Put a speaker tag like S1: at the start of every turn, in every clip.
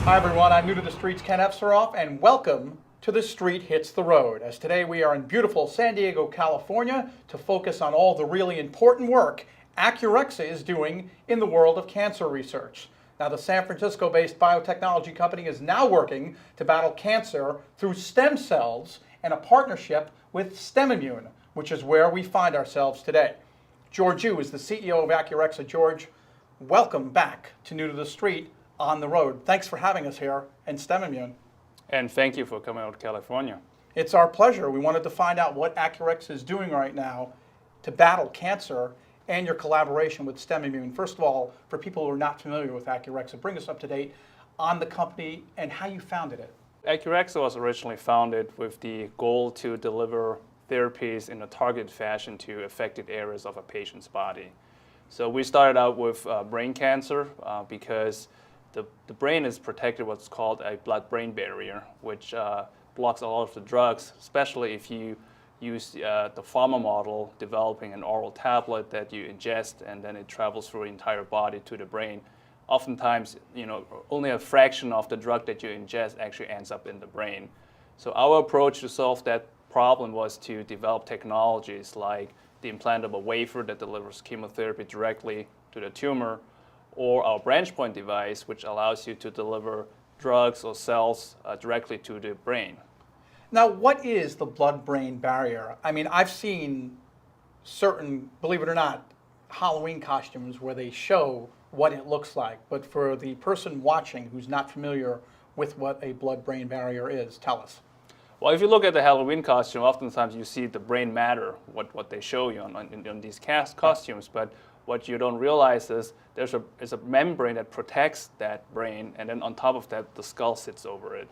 S1: Hi everyone, I'm new to the streets, Ken Efseroff, and welcome to The Street Hits the Road. As today we are in beautiful San Diego, California to focus on all the really important work Acurexa is doing in the world of cancer research. Now the San Francisco-based biotechnology company is now working to battle cancer through stem cells and a partnership with StemImmune, which is where we find ourselves today. George Yu is the CEO of Acurexa. George, welcome back to New to the Street on the Road. Thanks for having us here in StemImmune.
S2: And thank you for coming out to California.
S1: It's our pleasure. We wanted to find out what Acurexa is doing right now to battle cancer and your collaboration with StemImmune. First of all, for people who are not familiar with Acurexa, bring us up to date on the company and how you founded it.
S2: Acurexa was originally founded with the goal to deliver therapies in a targeted fashion to affected areas of a patient's body. So we started out with brain cancer because the brain is protected what's called a blood-brain barrier, which blocks a lot of the drugs, especially if you use the pharma model, developing an oral tablet that you ingest and then it travels through the entire body to the brain. Oftentimes, only a fraction of the drug that you ingest actually ends up in the brain. So our approach to solve that problem was to develop technologies like the implantable wafer that delivers chemotherapy directly to the tumor, or our branch point device, which allows you to deliver drugs or cells directly to the brain.
S1: Now, what is the blood-brain barrier? I mean, I've seen certain, believe it or not, Halloween costumes where they show what it looks like. But for the person watching who's not familiar with what a blood-brain barrier is, tell us.
S2: Well, if you look at the Halloween costume, oftentimes you see the brain matter, what they show you on these costumes. But what you don't realize is there's a membrane that protects that brain, and then on top of that, the skull sits over it.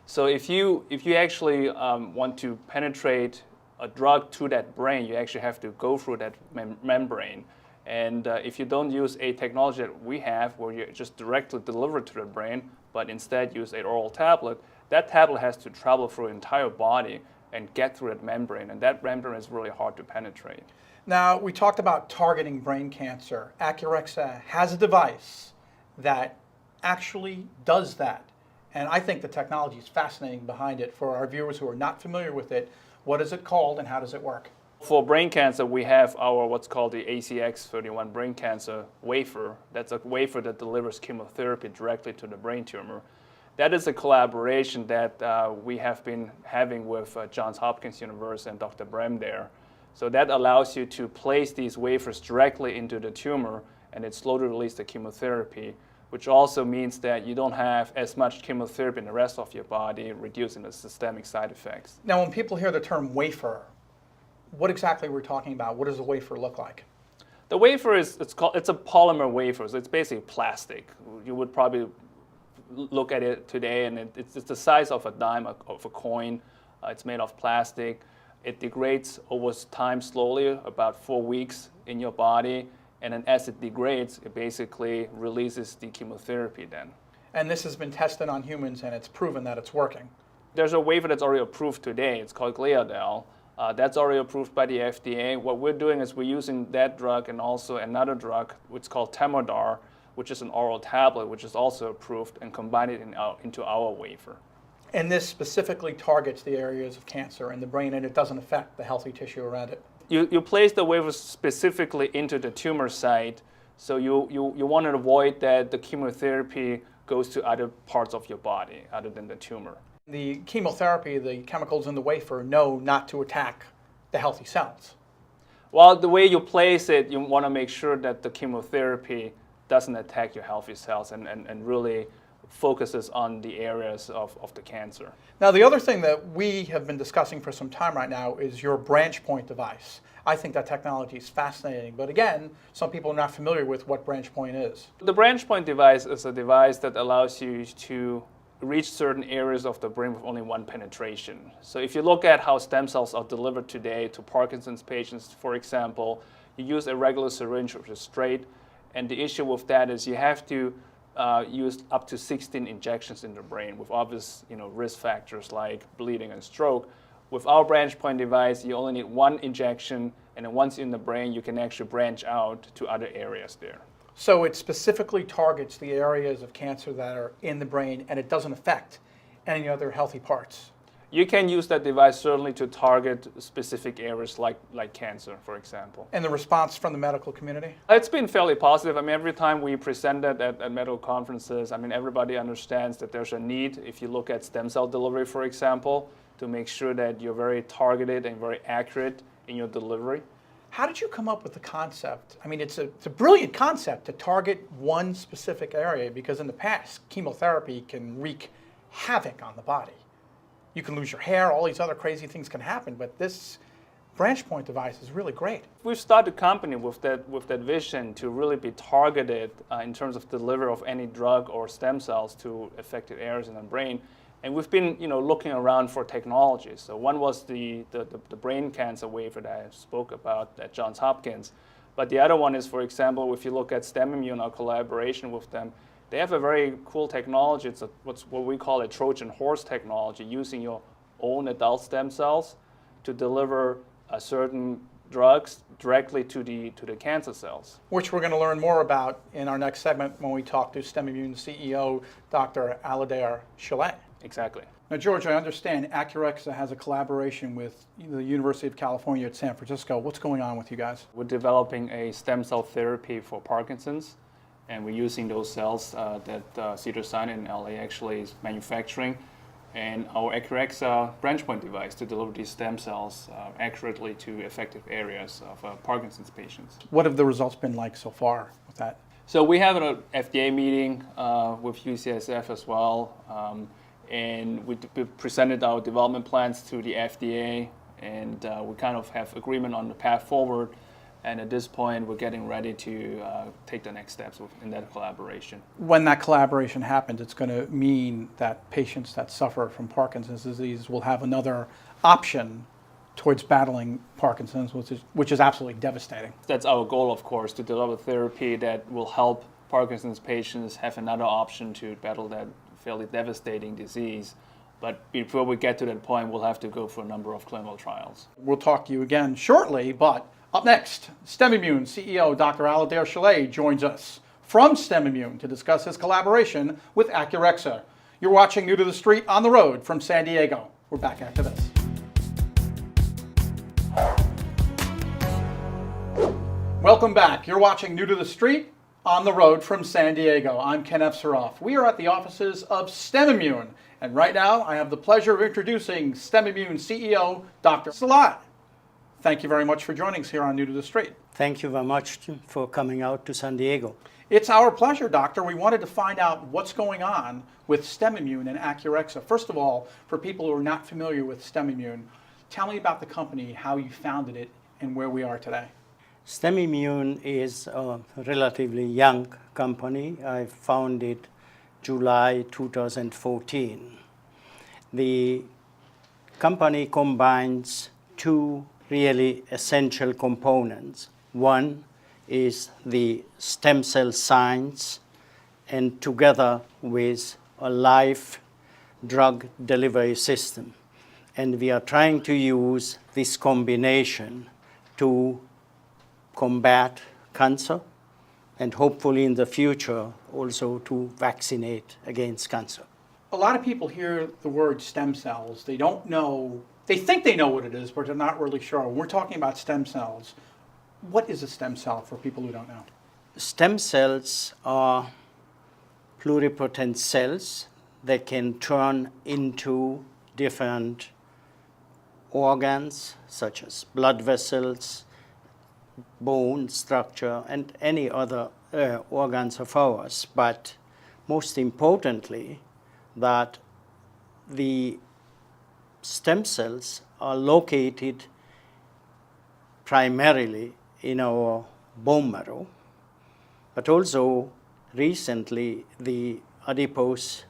S2: So if you actually want to penetrate a drug to that brain, you actually have to go through that membrane. And if you don't use a technology that we have, where you just directly deliver it to the brain, but instead use an oral tablet, that tablet has to travel through the entire body and get through that membrane, and that membrane is really hard to penetrate.
S1: Now, we talked about targeting brain cancer. Acurexa has a device that actually does that. And I think the technology is fascinating behind it. For our viewers who are not familiar with it, what is it called and how does it work?
S2: For brain cancer, we have our what's called the ACX31 brain cancer wafer. That's a wafer that delivers chemotherapy directly to the brain tumor. That is a collaboration that we have been having with Johns Hopkins University and Dr. Brem there. So that allows you to place these wafers directly into the tumor, and it slowly releases the chemotherapy, which also means that you don't have as much chemotherapy in the rest of your body, reducing the systemic side effects.
S1: Now, when people hear the term wafer, what exactly we're talking about? What does a wafer look like?
S2: The wafer it's a polymer wafer, so it's basically plastic. You would probably look at it today, and it's the size of a dime, of a coin. It's made of plastic. It degrades over time slowly, about 4 weeks in your body, and then as it degrades, it basically releases the chemotherapy then.
S1: And this has been tested on humans, and it's proven that it's working.
S2: There's a wafer that's already approved today. It's called Gliadel. That's already approved by the FDA. What we're doing is we're using that drug and also another drug, which is called Temodar, which is an oral tablet, which is also approved, and combine it into our wafer.
S1: And this specifically targets the areas of cancer in the brain, and it doesn't affect the healthy tissue around it.
S2: You place the wafer specifically into the tumor site, so you want to avoid that the chemotherapy goes to other parts of your body other than the tumor.
S1: The chemotherapy, the chemicals in the wafer know not to attack the healthy cells.
S2: Well, the way you place it, you want to make sure that the chemotherapy doesn't attack your healthy cells and really focuses on the areas of the cancer.
S1: Now, the other thing that we have been discussing for some time right now is your branch point device. I think that technology is fascinating, but again, some people are not familiar with what branch point is.
S2: The branch point device is a device that allows you to reach certain areas of the brain with only one penetration. So if you look at how stem cells are delivered today to Parkinson's patients, for example, you use a regular syringe which is straight, and the issue with that is you have to use up to 16 injections in the brain with obvious risk factors like bleeding and stroke. With our branch point device, you only need one injection, and then once in the brain, you can actually branch out to other areas there.
S1: So it specifically targets the areas of cancer that are in the brain, and it doesn't affect any other healthy parts.
S2: You can use that device certainly to target specific areas like cancer, for example.
S1: And the response from the medical community?
S2: It's been fairly positive. I mean, every time we present it at medical conferences, I mean, everybody understands that there's a need, if you look at stem cell delivery, for example, to make sure that you're very targeted and very accurate in your delivery.
S1: How did you come up with the concept? I mean, it's a brilliant concept to target one specific area, because in the past, chemotherapy can wreak havoc on the body. You can lose your hair, all these other crazy things can happen, but this branch point device is really great.
S2: We've started the company with that vision to really be targeted in terms of delivery of any drug or stem cells to affected areas in the brain. And we've been, looking around for technologies. So one was the brain cancer wafer that I spoke about at Johns Hopkins. But the other one is, for example, if you look at STEM Immune, our collaboration with them, they have a very cool technology. It's what we call a Trojan horse technology, using your own adult stem cells to deliver certain drugs directly to the cancer cells.
S1: Which we're going to learn more about in our next segment when we talk to STEM Immune CEO, Dr. Alastair Chalet.
S2: Exactly.
S1: Now, George, I understand Acurexa has a collaboration with the University of California at San Francisco. What's going on with you guys?
S2: We're developing a stem cell therapy for Parkinson's, and we're using those cells that Cedars-Sinai in LA actually is manufacturing, and our Acurexa branch point device to deliver these stem cells accurately to affected areas of Parkinson's patients.
S1: What have the results been like so far with that?
S2: So we have an FDA meeting with UCSF as well, and we presented our development plans to the FDA, and we kind of have agreement on the path forward. And at this point, we're getting ready to take the next steps in that collaboration.
S1: When that collaboration happens, it's going to mean that patients that suffer from Parkinson's disease will have another option towards battling Parkinson's, which is absolutely devastating.
S2: That's our goal, of course, to develop a therapy that will help Parkinson's patients have another option to battle that fairly devastating disease. But before we get to that point, we'll have to go for a number of clinical trials.
S1: We'll talk to you again shortly, but up next, STEM Immune CEO Dr. Alastair Chalet joins us from STEM Immune to discuss his collaboration with Acurexa. You're watching New to the Street on the road from San Diego. We're back after this. Welcome back. You're watching New to the Street on the road from San Diego. I'm Ken Efseroff. We are at the offices of STEM Immune, and right now I have the pleasure of introducing STEM Immune CEO Dr. Chalet. Thank you very much for joining us here on New to the Street.
S3: Thank you very much for coming out to San Diego.
S1: It's our pleasure, Doctor. We wanted to find out what's going on with STEM Immune and Acurexa. First of all, for people who are not familiar with STEM Immune, tell me about the company, how you founded it, and where we are today.
S3: STEM Immune is a relatively young company. I founded July 2014. The company combines two really essential components. One is the stem cell science, and together with a live drug delivery system. And we are trying to use this combination to combat cancer and hopefully in the future also to vaccinate against cancer.
S1: A lot of people hear the word stem cells. They don't know, they think they know what it is, but they're not really sure. When we're talking about stem cells, what is a stem cell for people who don't know?
S3: Stem cells are pluripotent cells that can turn into different organs such as blood vessels, bone structure, and any other organs of ours. But most importantly, that the stem cells are located primarily in our bone marrow, but also recently the adipose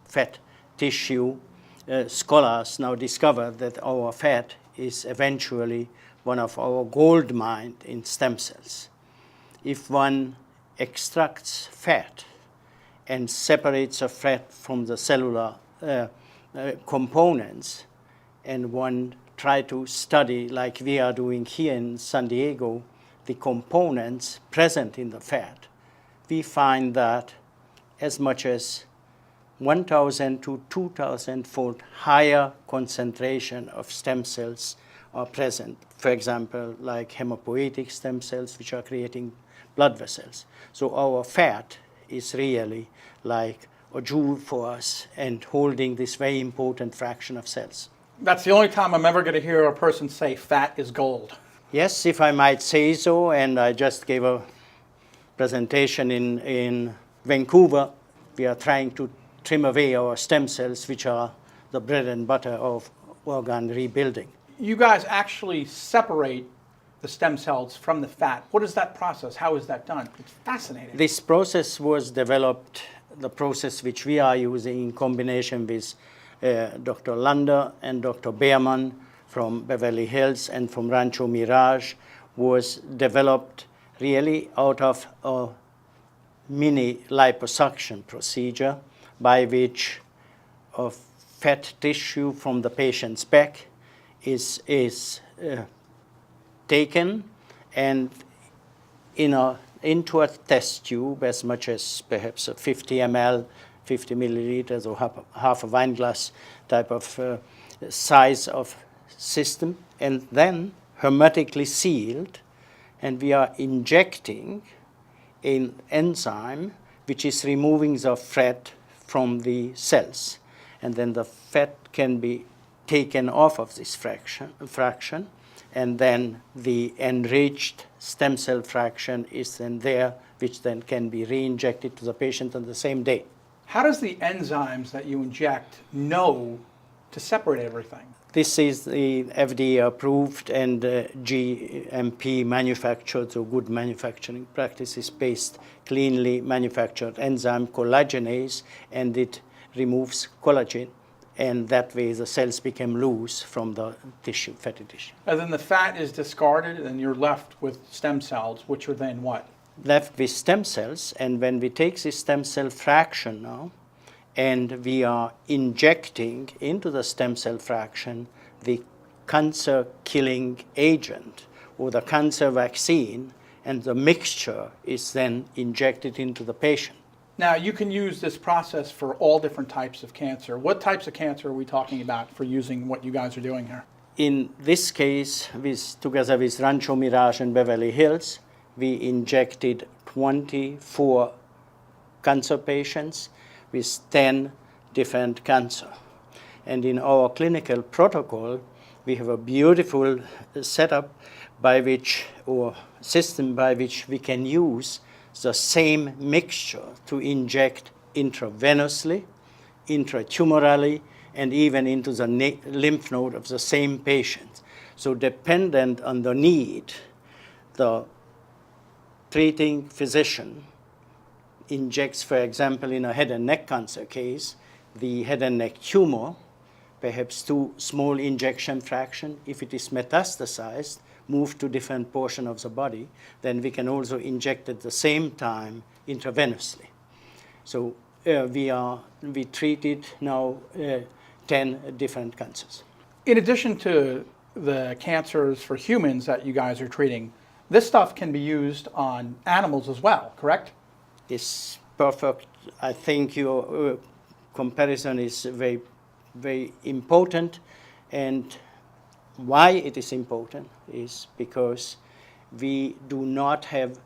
S3: fat tissue. Scholars now discover that our fat is eventually one of our gold mine in stem cells. If one extracts fat and separates the fat from the cellular components, and one try to study, like we are doing here in San Diego, the components present in the fat, we find that as much as 1,000 to 2,000-fold higher concentration of stem cells are present. For example, like hematopoietic stem cells, which are creating blood vessels. So our fat is really like a jewel for us and holding this very important fraction of cells.
S1: That's the only time I'm ever going to hear a person say fat is gold.
S3: Yes, if I might say so, and I just gave a presentation in Vancouver. We are trying to trim away our stem cells, which are the bread and butter of organ rebuilding.
S1: You guys actually separate the stem cells from the fat. What is that process? How is that done? It's fascinating.
S3: This process was developed, the process which we are using in combination with Dr. Lander and Dr. Behrman from Beverly Hills and from Rancho Mirage, was developed really out of a mini liposuction procedure by which a fat tissue from the patient's back is taken and into a test tube as much as perhaps a 50 ml, 50 milliliters or half a wine glass type of size of system, and then hermetically sealed, and we are injecting an enzyme which is removing the fat from the cells, and then the fat can be taken off of this fraction, and then the enriched stem cell fraction is then there, which then can be re-injected to the patient on the same day.
S1: How does the enzymes that you inject know to separate everything?
S3: This is the FDA approved and GMP manufactured, so good manufacturing practices based, cleanly manufactured enzyme collagenase, and it removes collagen, and that way the cells become loose from the tissue, fatty tissue.
S1: And then the fat is discarded and you're left with stem cells, which are then what?
S3: Left with stem cells, and when we take this stem cell fraction now, and we are injecting into the stem cell fraction the cancer-killing agent or the cancer vaccine, and the mixture is then injected into the patient.
S1: Now, you can use this process for all different types of cancer. What types of cancer are we talking about for using what you guys are doing here?
S3: In this case, together with Rancho Mirage and Beverly Hills, we injected 24 cancer patients with 10 different cancer. And in our clinical protocol, we have a beautiful setup by which, or system by which we can use the same mixture to inject intravenously, intratumorally, and even into the lymph node of the same patient. So dependent on the need, the treating physician injects, for example, in a head and neck cancer case, the head and neck tumor, perhaps 2 small injection fraction. If it is metastasized, moved to different portion of the body, then we can also inject at the same time intravenously. So we treated now 10 different cancers.
S1: In addition to the cancers for humans that you guys are treating, this stuff can be used on animals as well, correct?
S3: Is perfect. I think your comparison is very, very important, and why it is important is because we do not have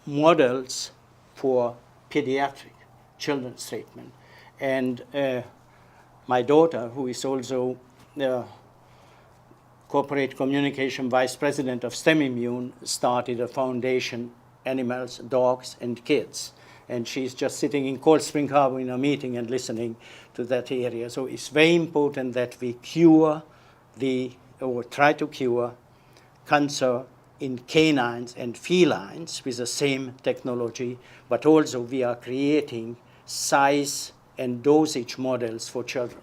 S3: models for pediatric children's treatment. And my daughter, who is also the corporate communication vice president of STEM Immune, started a foundation, Animals, Dogs, and Kids. And she's just sitting in Cold Spring Harbor in a meeting and listening to that area. So it's very important that we cure or try to cure cancer in canines and felines with the same technology, but also we are creating size and dosage models for children.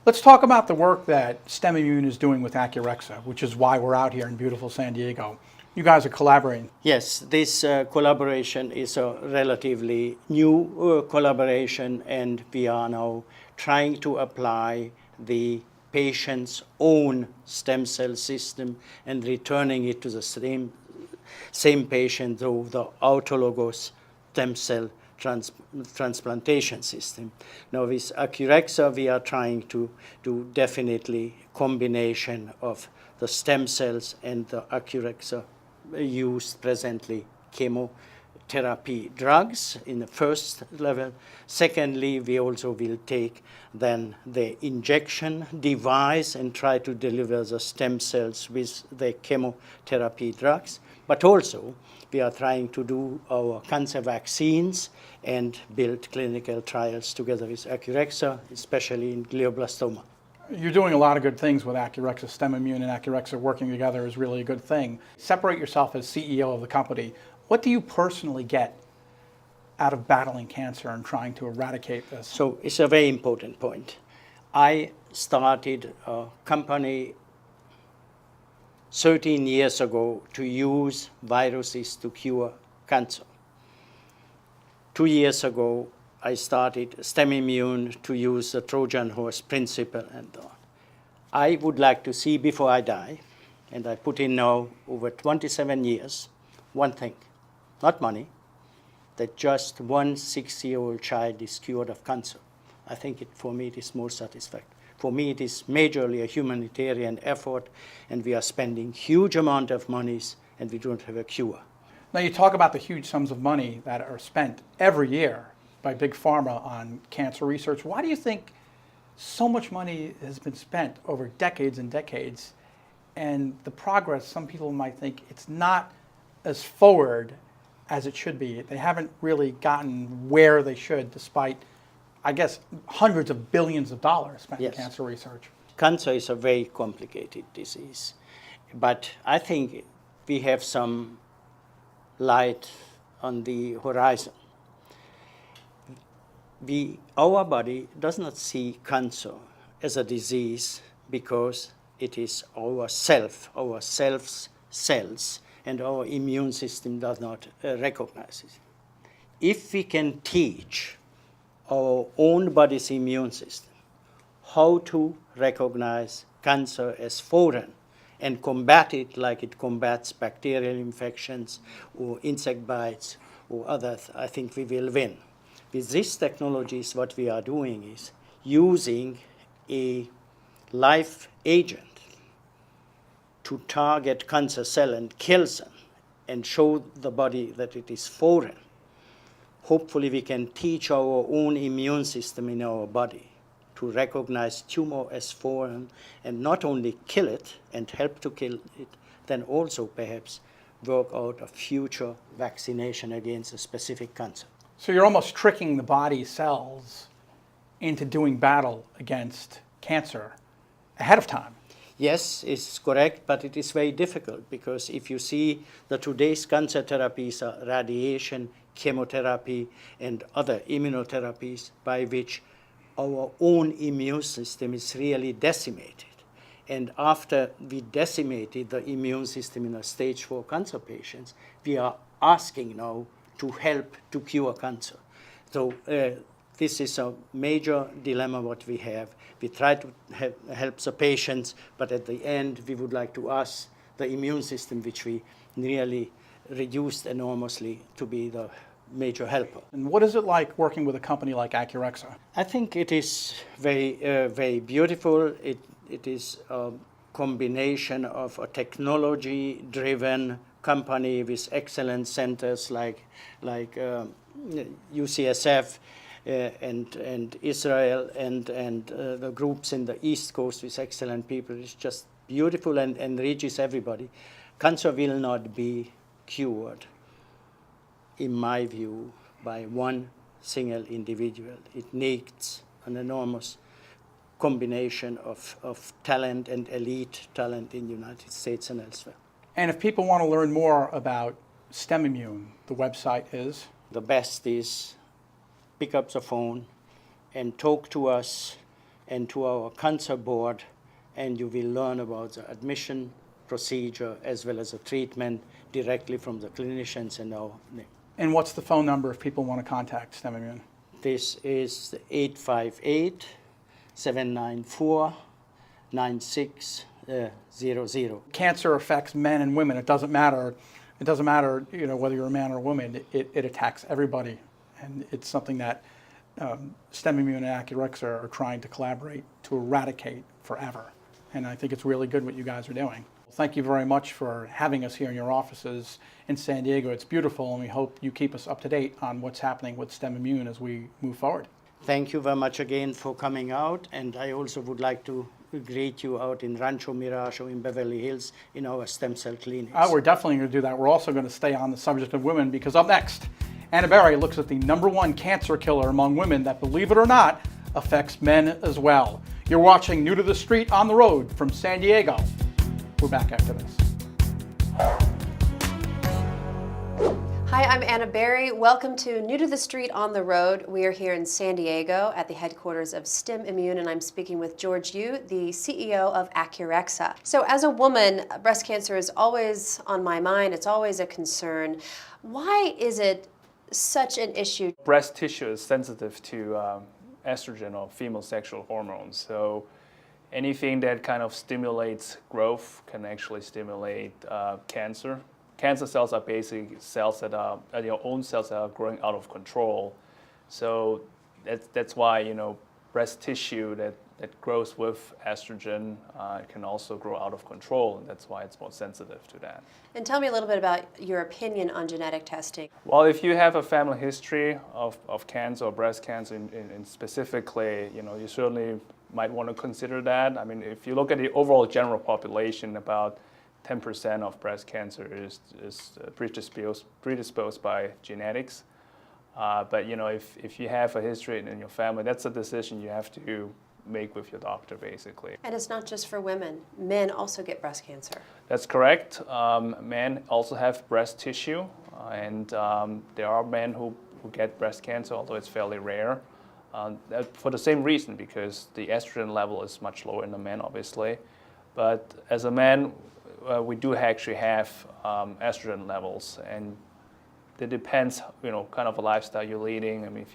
S1: Let's talk about the work that STEM Immune is doing with Acurexa, which is why we're out here in beautiful San Diego. You guys are collaborating.
S3: Yes, this collaboration is a relatively new collaboration, and we are now trying to apply the patient's own stem cell system and returning it to the same patient through the autologous stem cell transplantation system. Now with Acurexa, we are trying to do definitely combination of the stem cells and the Acurexa used presently chemotherapy drugs in the first level. Secondly, we also will take then the injection device and try to deliver the stem cells with the chemotherapy drugs. But also, we are trying to do our cancer vaccines and build clinical trials together with Acurexa, especially in glioblastoma.
S1: You're doing a lot of good things with Acurexa. STEM Immune and Acurexa working together is really a good thing. Separate yourself as CEO of the company. What do you personally get out of battling cancer and trying to eradicate this?
S3: So it's a very important point. I started a company 13 years ago to use viruses to cure cancer. 2 years ago, I started STEM Immune to use the Trojan horse principle and on. I would like to see before I die, and I put in now over 27 years, one thing, not money, that just one 6-year-old child is cured of cancer. I think for me it is more satisfactory. For me it is majorly a humanitarian effort, and we are spending huge amount of monies and we don't have a cure.
S1: Now you talk about the huge sums of money that are spent every year by Big Pharma on cancer research. Why do you think so much money has been spent over decades and decades, and the progress, some people might think it's not as forward as it should be? They haven't really gotten where they should, despite, I guess, hundreds of billions of dollars spent
S3: Yes.
S1: in cancer research.
S3: Cancer is a very complicated disease, but I think we have some light on the horizon. Our body does not see cancer as a disease because it is our self's cells, and our immune system does not recognize it. If we can teach our own body's immune system how to recognize cancer as foreign and combat it like it combats bacterial infections or insect bites or others, I think we will win. With these technologies, what we are doing is using a live agent to target cancer cell and kill them and show the body that it is foreign. Hopefully we can teach our own immune system in our body to recognize tumor as foreign and not only kill it and help to kill it, then also perhaps work out a future vaccination against a specific cancer.
S1: So you're almost tricking the body cells into doing battle against cancer ahead of time.
S3: Yes, it's correct, but it is very difficult because if you see that today's cancer therapies are radiation, chemotherapy, and other immunotherapies by which our own immune system is really decimated. And after we decimated the immune system in a stage 4 cancer patients, we are asking now to help to cure cancer. So this is a major dilemma what we have. We try to help the patients, but at the end we would like to ask the immune system, which we really reduced enormously, to be the major helper.
S1: And what is it like working with a company like Acurexa?
S3: I think it is very beautiful. It is a combination of a technology-driven company with excellent centers like UCSF and Israel and the groups in the East Coast with excellent people. It's just beautiful and enriches everybody. Cancer will not be cured, in my view, by one single individual. It needs an enormous combination of talent and elite talent in the United States and elsewhere.
S1: And if people want to learn more about STEM Immune, the website is?
S3: The best is pick up the phone and talk to us and to our cancer board, and you will learn about the admission procedure as well as the treatment directly from the clinicians and our name.
S1: And what's the phone number if people want to contact STEM Immune?
S3: This is 858-794-9600.
S1: Cancer affects men and women. It doesn't matter it doesn't matter, whether you're a man or a woman, it attacks everybody. And it's something that STEM Immune and Acurexa are trying to collaborate to eradicate forever. And I think it's really good what you guys are doing. Thank you very much for having us here in your offices in San Diego. It's beautiful, and we hope you keep us up to date on what's happening with STEM Immune as we move forward.
S3: Thank you very much again for coming out, and I also would like to greet you out in Rancho Mirage or in Beverly Hills in our stem cell clinics.
S1: We're definitely going to do that. We're also going to stay on the subject of women, because up next, Anna Berry looks at the #1 cancer killer among women that, believe it or not, affects men as well. You're watching New to the Street on the Road from San Diego. We're back after this.
S4: Hi, I'm Anna Berry. Welcome to New to the Street on the Road. We are here in San Diego at the headquarters of STEM Immune, and I'm speaking with George Yu, the CEO of Acurexa. So as a woman, breast cancer is always on my mind. It's always a concern. Why is it such an issue?
S2: Breast tissue is sensitive to estrogen or female sexual hormones. So anything that kind of stimulates growth can actually stimulate cancer. Cancer cells are basically cells that are your own cells that are growing out of control. So that's why breast tissue that grows with estrogen can also grow out of control, and that's why it's more sensitive to that.
S4: And tell me a little bit about your opinion on genetic testing.
S2: Well, if you have a family history of cancer or breast cancer in specifically, you certainly might want to consider that. I mean, if you look at the overall general population, about 10% of breast cancer is predisposed by genetics. But if you have a history in your family, that's a decision you have to make with your doctor, basically.
S4: And it's not just for women. Men also get breast cancer.
S2: That's correct. Men also have breast tissue, and there are men who get breast cancer, although it's fairly rare. For the same reason, because the estrogen level is much lower in the men, obviously. But as a man, we do actually have estrogen levels, and it depends, kind of a lifestyle you're leading. I mean,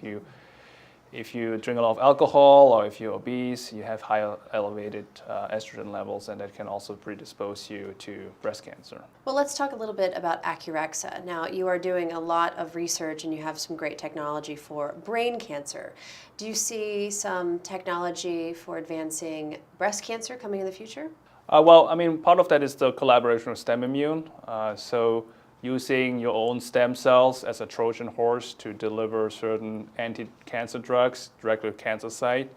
S2: if you drink a lot of alcohol or if you're obese, you have high elevated estrogen levels, and that can also predispose you to breast cancer.
S4: Well, let's talk a little bit about Acurexa. Now, you are doing a lot of research and you have some great technology for brain cancer. Do you see some technology for advancing breast cancer coming in the future?
S2: Well, I mean, part of that is the collaboration with STEM Immune. So using your own stem cells as a Trojan horse to deliver certain anti-cancer drugs directly to the cancer site.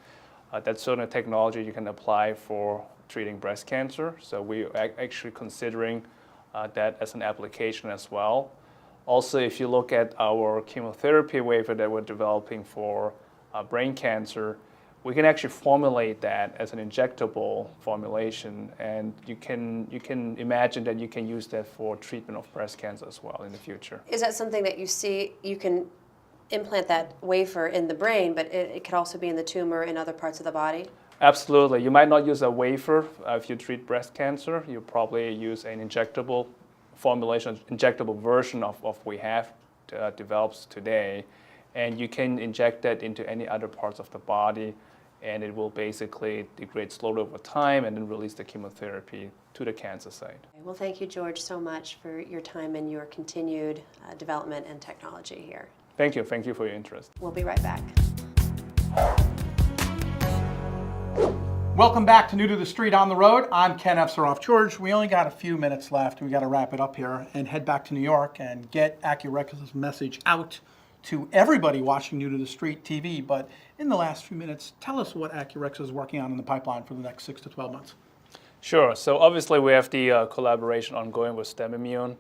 S2: That's certainly a technology you can apply for treating breast cancer. So we are actually considering that as an application as well. Also, if you look at our chemotherapy wafer that we're developing for brain cancer, we can actually formulate that as an injectable formulation, and you can imagine that you can use that for treatment of breast cancer as well in the future.
S4: Is that something that you see you can implant that wafer in the brain, but it could also be in the tumor in other parts of the body?
S2: Absolutely. You might not use a wafer if you treat breast cancer. You probably use an injectable formulation, injectable version of what we have developed today, and you can inject that into any other parts of the body, and it will basically degrade slowly over time and then release the chemotherapy to the cancer site.
S4: Well, thank you, George, so much for your time and your continued development and technology here.
S2: Thank you. Thank you for your interest.
S4: We'll be right back.
S1: Welcome back to New to the Street on the Road. I'm Ken Efseroff. George, we only got a few minutes left. We got to wrap it up here and head back to New York and get Acurexa's message out to everybody watching New to the Street TV. But in the last few minutes, tell us what Acurexa is working on in the pipeline for the next 6 to 12 months.
S2: Sure. So obviously we have the collaboration ongoing with STEM Immune.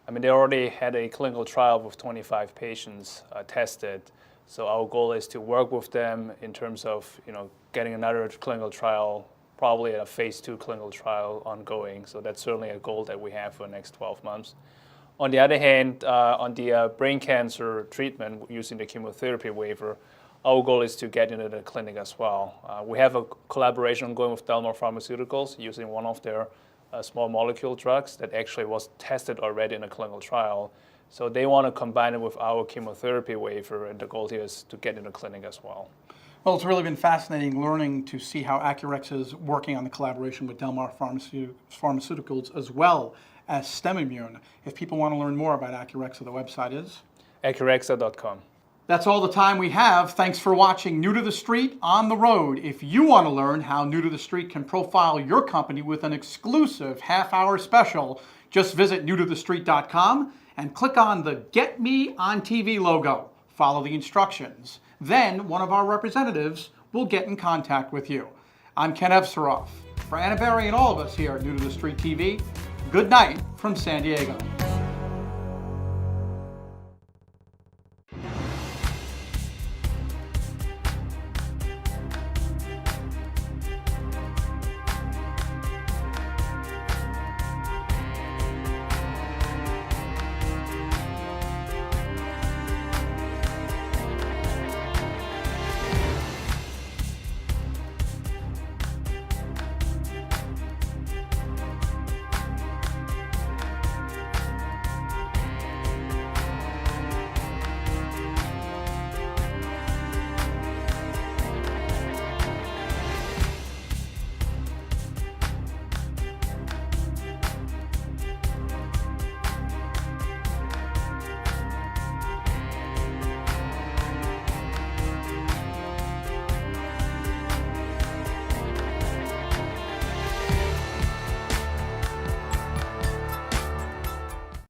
S2: I mean, they already had a clinical trial with 25 patients tested. So our goal is to work with them in terms of getting another clinical trial, probably a phase 2 clinical trial ongoing. So that's certainly a goal that we have for the next 12 months. On the other hand, on the brain cancer treatment using the chemotherapy wafer, our goal is to get into the clinic as well. We have a collaboration ongoing with Delmar Pharmaceuticals using one of their small molecule drugs that actually was tested already in a clinical trial. So they want to combine it with our chemotherapy wafer, and the goal here is to get into the clinic as well.
S1: Well, it's really been fascinating learning to see how Acurexa is working on the collaboration with Delmar Pharmaceuticals as well as STEM Immune. If people want to learn more about Acurexa, the website is?
S2: Acurexa.com.
S1: That's all the time we have. Thanks for watching New to the Street on the Road. If you want to learn how New to the Street can profile your company with an exclusive half-hour special, just visit newtothestreet.com and click on the Get Me on TV logo. Follow the instructions. Then one of our representatives will get in contact with you. I'm Ken Evseroff. For Anna Berry and all of us here at New to the Street TV, good night from San Diego.